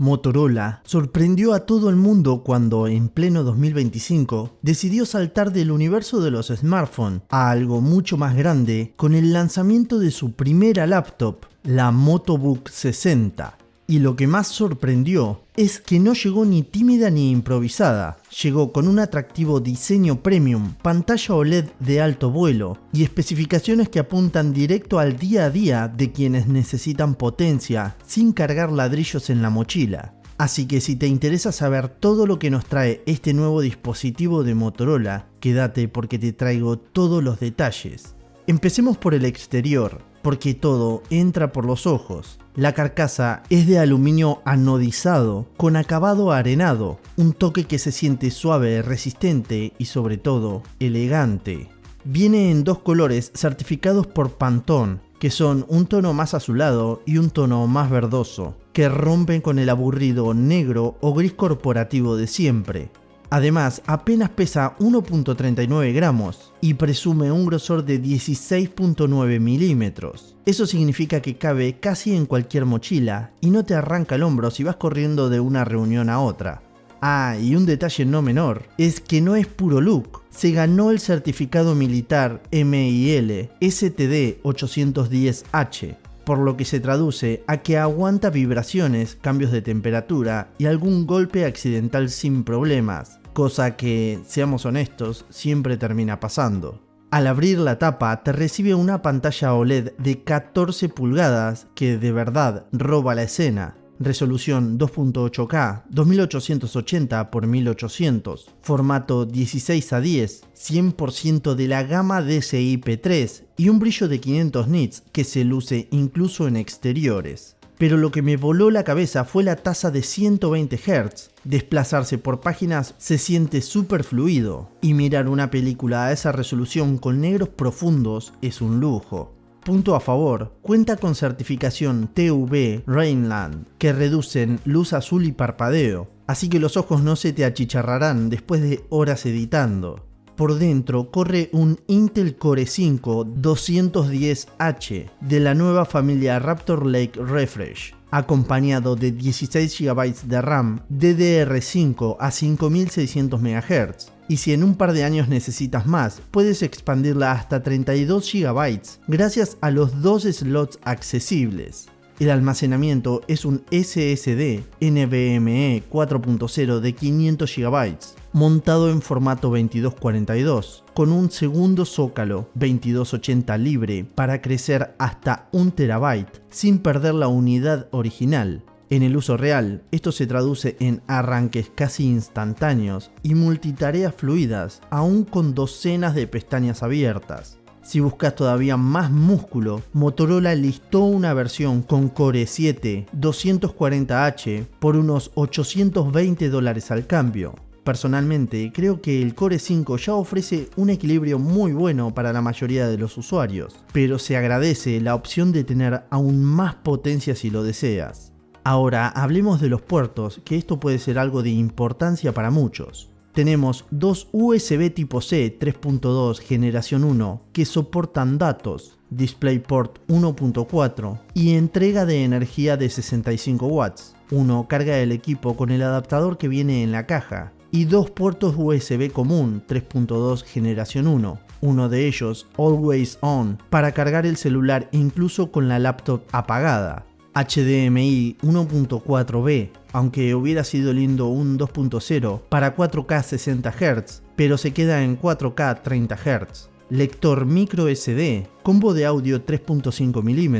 Motorola sorprendió a todo el mundo cuando, en pleno 2025, decidió saltar del universo de los smartphones a algo mucho más grande con el lanzamiento de su primera laptop, la Motobook 60. Y lo que más sorprendió es que no llegó ni tímida ni improvisada. Llegó con un atractivo diseño premium, pantalla OLED de alto vuelo y especificaciones que apuntan directo al día a día de quienes necesitan potencia sin cargar ladrillos en la mochila. Así que si te interesa saber todo lo que nos trae este nuevo dispositivo de Motorola, quédate porque te traigo todos los detalles. Empecemos por el exterior, porque todo entra por los ojos. La carcasa es de aluminio anodizado con acabado arenado, un toque que se siente suave, resistente y sobre todo elegante. Viene en dos colores certificados por Pantone, que son un tono más azulado y un tono más verdoso, que rompen con el aburrido negro o gris corporativo de siempre. Además, apenas pesa 1.39 gramos y presume un grosor de 16.9 milímetros. Eso significa que cabe casi en cualquier mochila y no te arranca el hombro si vas corriendo de una reunión a otra. Ah, y un detalle no menor, es que no es puro look. Se ganó el certificado militar MIL STD 810H. Por lo que se traduce a que aguanta vibraciones, cambios de temperatura y algún golpe accidental sin problemas, cosa que, seamos honestos, siempre termina pasando. Al abrir la tapa te recibe una pantalla OLED de 14 pulgadas que de verdad roba la escena. Resolución 2.8K, 2880 x 1800, formato 16:10, 100% de la gama DCI-P3 y un brillo de 500 nits que se luce incluso en exteriores. Pero lo que me voló la cabeza fue la tasa de 120 Hz. Desplazarse por páginas se siente súper fluido y mirar una película a esa resolución con negros profundos es un lujo. Punto a favor, cuenta con certificación TÜV Rheinland, que reducen luz azul y parpadeo, así que los ojos no se te achicharrarán después de horas editando. Por dentro corre un Intel Core i5-210H de la nueva familia Raptor Lake Refresh, acompañado de 16 GB de RAM DDR5 a 5600 MHz. Y si en un par de años necesitas más, puedes expandirla hasta 32 GB gracias a los dos slots accesibles. El almacenamiento es un SSD NVMe 4.0 de 500 GB, montado en formato 2242, con un segundo zócalo 2280 libre para crecer hasta 1 TB sin perder la unidad original. En el uso real, esto se traduce en arranques casi instantáneos y multitareas fluidas, aún con docenas de pestañas abiertas. Si buscas todavía más músculo, Motorola listó una versión con Core i7 240H por unos $820 al cambio. Personalmente, creo que el Core i5 ya ofrece un equilibrio muy bueno para la mayoría de los usuarios, pero se agradece la opción de tener aún más potencia si lo deseas. Ahora hablemos de los puertos, que esto puede ser algo de importancia para muchos. Tenemos dos USB tipo C 3.2 generación 1 que soportan datos, DisplayPort 1.4 y entrega de energía de 65 watts. Uno carga el equipo con el adaptador que viene en la caja y dos puertos USB común 3.2 generación 1. Uno de ellos Always On para cargar el celular incluso con la laptop apagada. HDMI 1.4b, aunque hubiera sido lindo un 2.0 para 4K 60 Hz, pero se queda en 4K 30 Hz. Lector micro SD, combo de audio 3.5 mm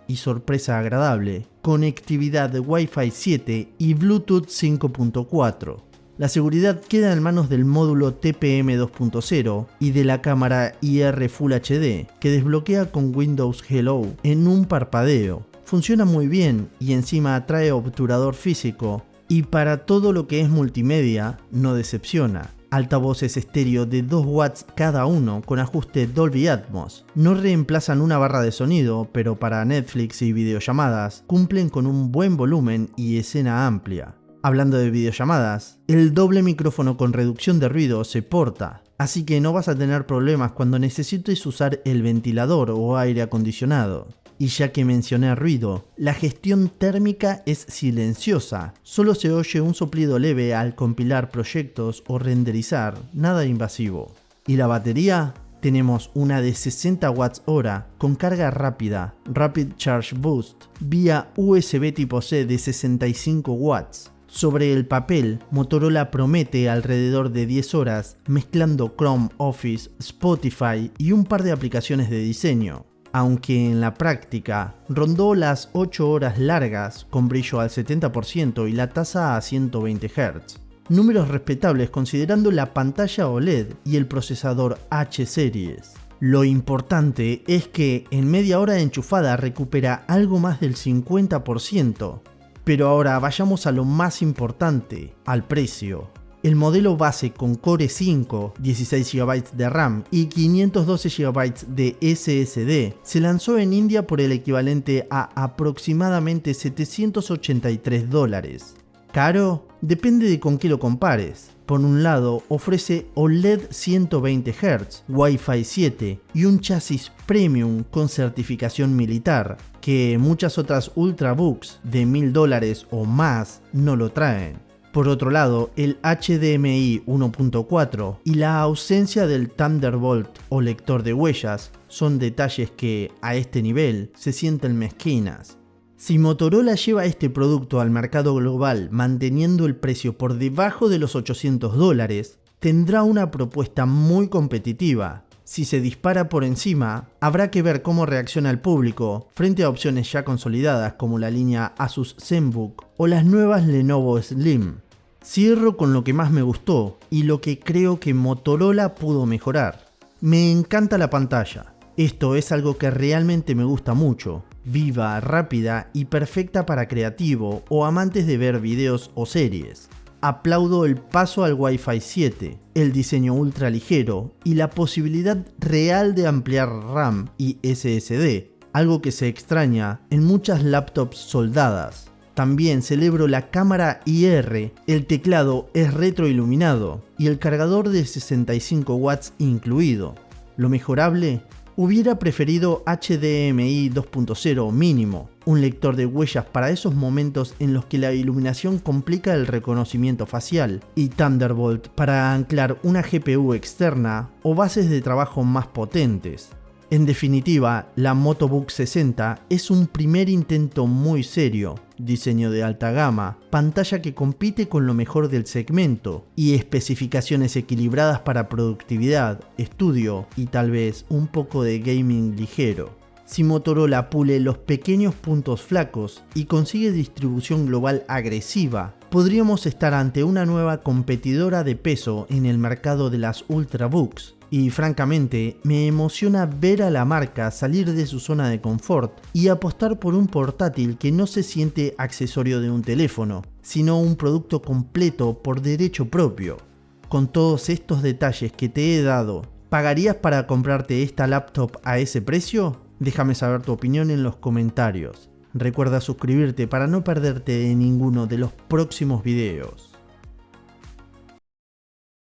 y sorpresa agradable, conectividad de Wi-Fi 7 y Bluetooth 5.4. La seguridad queda en manos del módulo TPM 2.0 y de la cámara IR Full HD, que desbloquea con Windows Hello en un parpadeo. Funciona muy bien y encima trae obturador físico y para todo lo que es multimedia no decepciona. Altavoces estéreo de 2 watts cada uno con ajuste Dolby Atmos. No reemplazan una barra de sonido, pero para Netflix y videollamadas cumplen con un buen volumen y escena amplia. Hablando de videollamadas, el doble micrófono con reducción de ruido se porta, así que no vas a tener problemas cuando necesites usar el ventilador o aire acondicionado. Y ya que mencioné ruido, la gestión térmica es silenciosa, solo se oye un soplido leve al compilar proyectos o renderizar, nada invasivo. ¿Y la batería? Tenemos una de 60 Wh con carga rápida, Rapid Charge Boost, vía USB tipo C de 65 watts. Sobre el papel, Motorola promete alrededor de 10 horas mezclando Chrome, Office, Spotify y un par de aplicaciones de diseño, aunque en la práctica rondó las 8 horas largas con brillo al 70% y la tasa a 120 Hz. Números respetables considerando la pantalla OLED y el procesador H-Series. Lo importante es que en media hora de enchufada recupera algo más del 50%. Pero ahora vayamos a lo más importante, al precio. El modelo base con Core 5, 16 GB de RAM y 512 GB de SSD se lanzó en India por el equivalente a aproximadamente $783. ¿Caro? Depende de con qué lo compares. Por un lado, ofrece OLED 120 Hz, Wi-Fi 7 y un chasis premium con certificación militar, que muchas otras Ultrabooks de $1000 o más no lo traen. Por otro lado, el HDMI 1.4 y la ausencia del Thunderbolt o lector de huellas son detalles que, a este nivel, se sienten mezquinas. Si Motorola lleva este producto al mercado global manteniendo el precio por debajo de los $800, tendrá una propuesta muy competitiva. Si se dispara por encima, habrá que ver cómo reacciona el público frente a opciones ya consolidadas como la línea Asus ZenBook o las nuevas Lenovo Slim. Cierro con lo que más me gustó y lo que creo que Motorola pudo mejorar. Me encanta la pantalla. Esto es algo que realmente me gusta mucho. Viva, rápida y perfecta para creativo o amantes de ver videos o series. Aplaudo el paso al Wi-Fi 7, el diseño ultra ligero y la posibilidad real de ampliar RAM y SSD, algo que se extraña en muchas laptops soldadas. También celebro la cámara IR, el teclado es retroiluminado y el cargador de 65 watts incluido. Lo mejorable, hubiera preferido HDMI 2.0 mínimo, un lector de huellas para esos momentos en los que la iluminación complica el reconocimiento facial, y Thunderbolt para anclar una GPU externa o bases de trabajo más potentes. En definitiva, la MotoBook 60 es un primer intento muy serio, diseño de alta gama, pantalla que compite con lo mejor del segmento y especificaciones equilibradas para productividad, estudio y tal vez un poco de gaming ligero. Si Motorola pule los pequeños puntos flacos y consigue distribución global agresiva, podríamos estar ante una nueva competidora de peso en el mercado de las Ultrabooks. Y francamente, me emociona ver a la marca salir de su zona de confort y apostar por un portátil que no se siente accesorio de un teléfono, sino un producto completo por derecho propio. Con todos estos detalles que te he dado, ¿pagarías para comprarte esta laptop a ese precio? Déjame saber tu opinión en los comentarios. Recuerda suscribirte para no perderte de ninguno de los próximos videos.